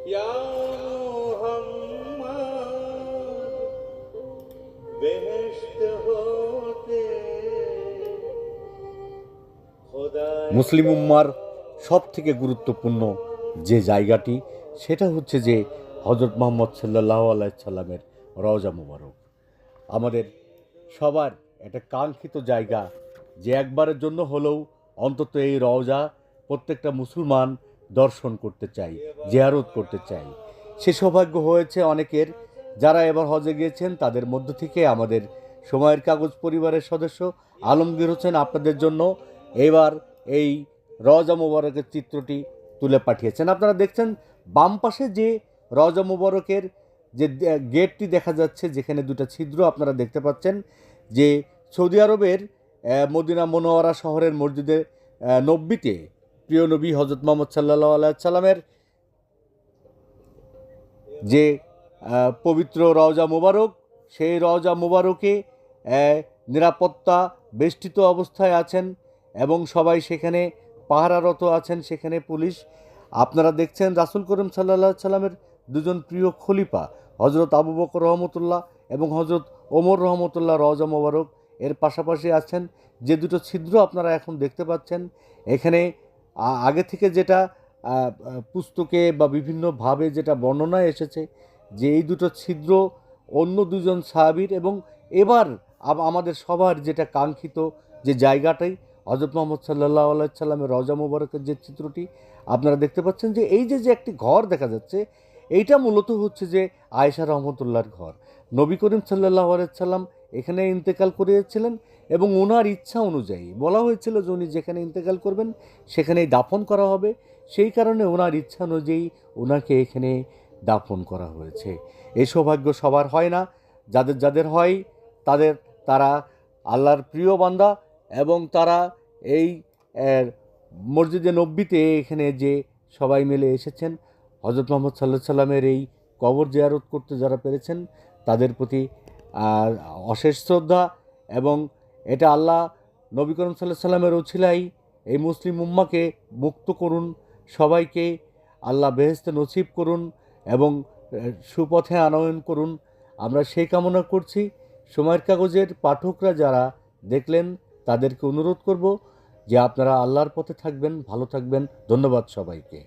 या मोहम्मद बेहेश्त होते মুসলিম উম্মার সব থেকে গুরুত্বপূর্ণ যে জায়গাটি সেটা হচ্ছে যে হজরত মুহাম্মদ সাল্লাল্লাহু আলাইহি সাল্লামের রওজা মুবারক। আমাদের সবার একটা কাঙ্ক্ষিত জায়গা, যে একবারের জন্য হলেও অন্তত এই রওজা প্রত্যেকটা মুসলমান দর্শন করতে চাই, জিয়ারত করতে চাই। সে সৌভাগ্য হয়েছে অনেকের। যারা এবার হজে গিয়েছেন তাদের মধ্য থেকে আমাদের সময়ের কাগজ পরিবারের সদস্য আলমগীর হোসেন আপনাদের জন্য এবার এই রওজা মুবারকের চিত্রটি তুলে পাঠিয়েছেন। আপনারা দেখছেন বাম পাশে যে রওজা মুবারকের যে গেটটি দেখা যাচ্ছে, যেখানে দুটো ছিদ্র আপনারা দেখতে পাচ্ছেন, যে সৌদি আরবের মদিনা মুনাওয়ারা শহরের মসজিদে নববীতে প্রিয় নবী হজরত মুহাম্মদ সাল্লাল্লাহু আলাইহি সাল্লামের যে পবিত্র রওজা মুবারক, সেই রওজা মুবারকে নিরাপত্তা বেষ্টিত অবস্থায় আছেন এবং সবাই সেখানে পাহারারত আছেন। সেখানে পুলিশ। আপনারা দেখছেন রাসূল করিম সাল্লাল্লাহু আলাইহি সাল্লামের দুজন প্রিয় খলিফা হজরত আবু বকর রহমতুল্লাহ এবং হজরত ওমর রহমতুল্লাহ রওজা মুবারক এর পাশাপাশি আছেন। যে দুটো ছিদ্র আপনারা এখন দেখতে পাচ্ছেন, এখানে আগে থেকে যেটা পুস্তকে বা বিভিন্নভাবে যেটা বর্ণনায় এসেছে, যে এই দুটো ছিদ্র অন্য দুজন সাহাবীর, এবং এবার আমাদের সবার যেটা কাঙ্ক্ষিত যে জায়গাটাই হজরত মুহাম্মদ সাল্লাল্লাহু আলাইহি সাল্লামের রওজা মুবারকের যে চিত্রটি আপনারা দেখতে পাচ্ছেন, যে এই যে একটি ঘর দেখা যাচ্ছে, এইটা মূলত হচ্ছে যে আয়েশা রহমতুল্লাহর ঘর। নবী করিম সাল্লাল্লাহু আলাইহি সাল্লাম এখানে ইন্তেকাল করিয়েছিলেন এবং ওনার ইচ্ছা অনুযায়ী বলা হয়েছিল যে উনি যেখানে ইন্তেকাল করবেন সেখানেই দাফন করা হবে। সেই কারণে ওনার ইচ্ছা অনুযায়ী ওনাকে এখানে দাফন করা হয়েছে। এই সৌভাগ্য সবার হয় না। যাদের যাদের হয় তারা আল্লাহর প্রিয় বান্দা, এবং তারা এই মসজিদে নববীতে এখানে যে সবাই মিলে এসেছেন হজরত মুহাম্মদ সাল্লাল্লাহু আলাইহি সাল্লামের এই কবর জিয়ারত করতে যারা পেরেছেন তাদের প্রতি অশেষ শ্রদ্ধা। এবং এটা আল্লাহ নবী করিম সাল্লাল্লাহু আলাইহি সাল্লামের ওছিলায় এই মুসলিম উম্মাকে মুক্ত করুন, সবাইকে আল্লাহ বেহেশতে নসিব করুন এবং সুপথে আনয়ন করুন। আমরা সেই কামনা করছি। সময়ের কাগজের পাঠকরা যারা দেখলেন তাদেরকে অনুরোধ করব যে আপনারা আল্লাহর পথে থাকবেন, ভালো থাকবেন। ধন্যবাদ সবাইকে।